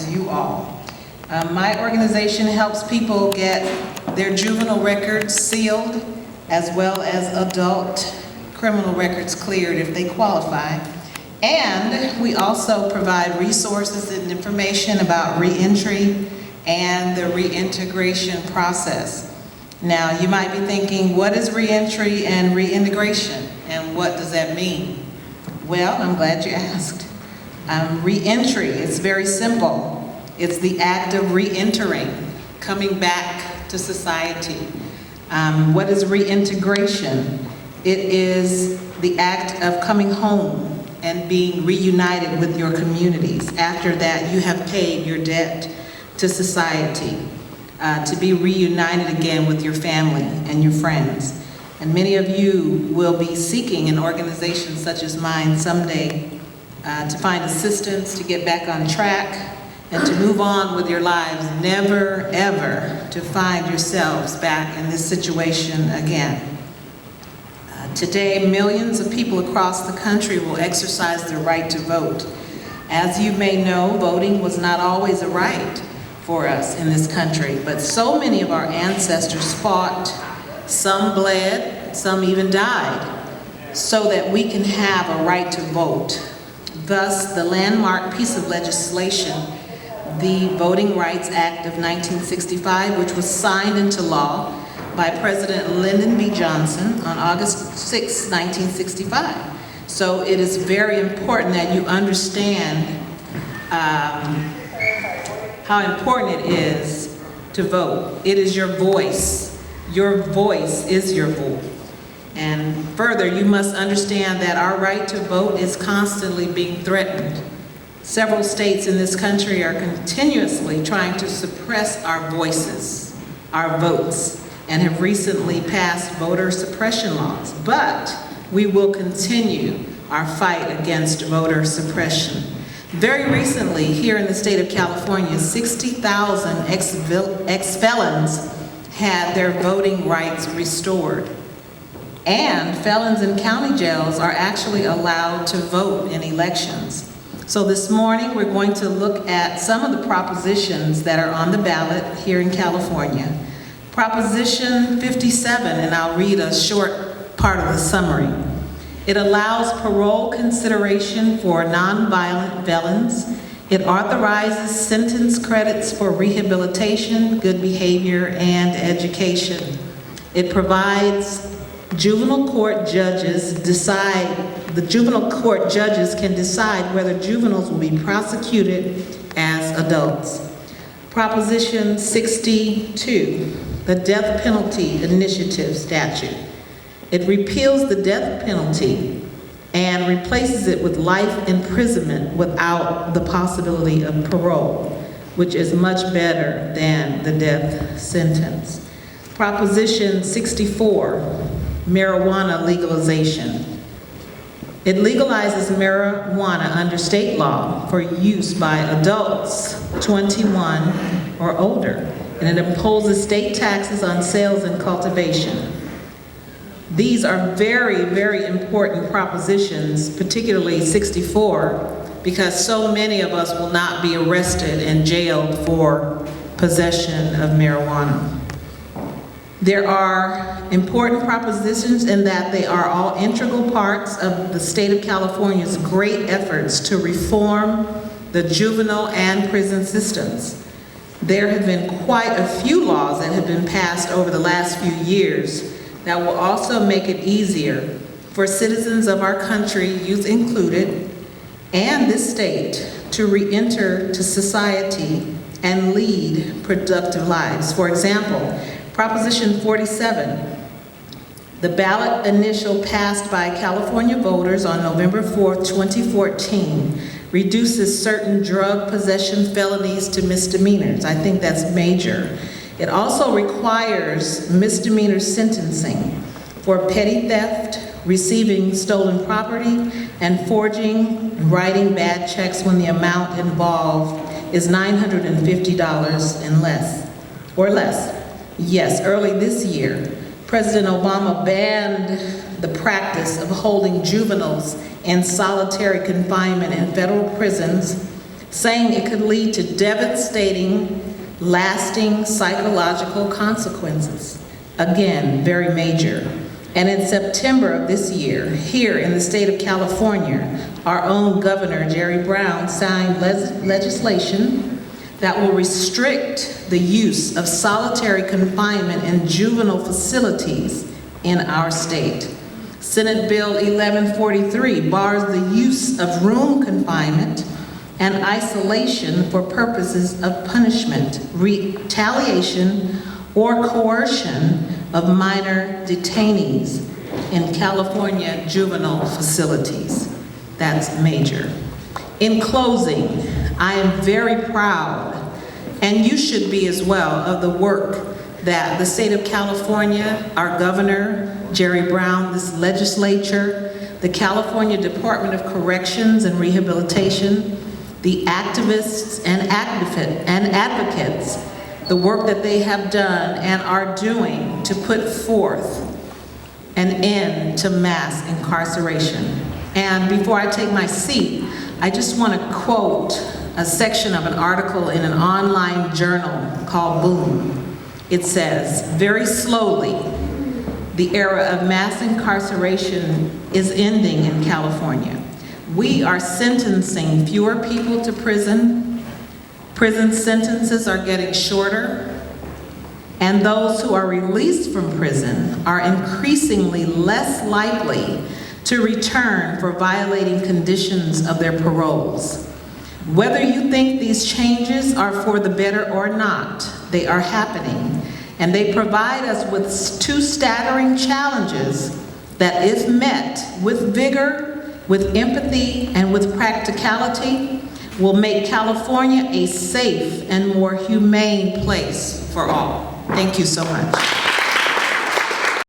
as you all. My organization helps people get their juvenile records sealed as well as adult criminal records cleared if they qualify. And we also provide resources and information about reentry and the reintegration process. Now, you might be thinking, what is reentry and reintegration, and what does that mean? Well, I'm glad you asked. Reentry is very simple. It's the act of reentering, coming back to society. What is reintegration? It is the act of coming home and being reunited with your communities after that you have paid your debt to society, to be reunited again with your family and your friends. And many of you will be seeking an organization such as mine someday to find assistance, to get back on track, and to move on with your lives, never ever to find yourselves back in this situation again. Today, millions of people across the country will exercise their right to vote. As you may know, voting was not always a right for us in this country, but so many of our ancestors fought, some bled, some even died, so that we can have a right to vote. Thus, the landmark piece of legislation, the Voting Rights Act of 1965, which was signed into law by President Lyndon B. Johnson on August 6, 1965. So it is very important that you understand how important it is to vote. It is your voice. Your voice is your vote. And further, you must understand that our right to vote is constantly being threatened. Several states in this country are continuously trying to suppress our voices, our votes, and have recently passed voter suppression laws. But we will continue our fight against voter suppression. Very recently, here in the state of California, 60,000 ex-felons had their voting rights restored. And felons in county jails are actually allowed to vote in elections. So this morning, we're going to look at some of the propositions that are on the ballot here in California. Proposition 57, and I'll read a short part of the summary. It allows parole consideration for nonviolent felons. It authorizes sentence credits for rehabilitation, good behavior, and education. It provides the juvenile court judges can decide whether juveniles will be prosecuted as adults. Proposition 62, the death penalty initiative statute. It repeals the death penalty and replaces it with life imprisonment without the possibility of parole, which is much better than the death sentence. Proposition 64, marijuana legalization. It legalizes marijuana under state law for use by adults 21 or older, and it imposes state taxes on sales and cultivation. These are very, very important propositions, particularly 64, because so many of us will not be arrested and jailed for possession of marijuana. There are important propositions in that they are all integral parts of the state of California's great efforts to reform the juvenile and prison systems. There have been quite a few laws that have been passed over the last few years that will also make it easier for citizens of our country, youth included, and this state to re-enter to society and lead productive lives. For example, Proposition 47, the ballot initial passed by California voters on November 4th, 2014, reduces certain drug possession felonies to misdemeanors. I think that's major. It also requires misdemeanor sentencing for petty theft, receiving stolen property, and forging and writing bad checks when the amount involved is $950 and less, or less. Yes, early this year, President Obama banned the practice of holding juveniles in solitary confinement in federal prisons saying it could lead to devastating, lasting psychological consequences. Again, very major. And in September of this year, here in the state of California, our own Governor, Jerry Brown, signed legislation that will restrict the use of solitary confinement in juvenile facilities in our state. Senate Bill 1143 bars the use of room confinement and isolation for purposes of punishment, retaliation, or coercion of minor detainees in California juvenile facilities. That's major. In closing, I am very proud, and you should be as well, of the work that the state of California, our governor, Jerry Brown, this legislature, the California Department of Corrections and Rehabilitation, the activists and advocates, the work that they have done and are doing to put forth an end to mass incarceration. And before I take my seat, I just want to quote a section of an article in an online journal called Boom. It says, "Very slowly, the era of mass incarceration is ending in California. We are sentencing fewer people to prison. Prison sentences are getting shorter. And those who are released from prison are increasingly less likely to return for violating conditions of their paroles. Whether you think these changes are for the better or not, they are happening, and they provide us with two staggering challenges that, if met with vigor, with empathy, and with practicality, will make California a safe and more humane place for all." Thank you so much.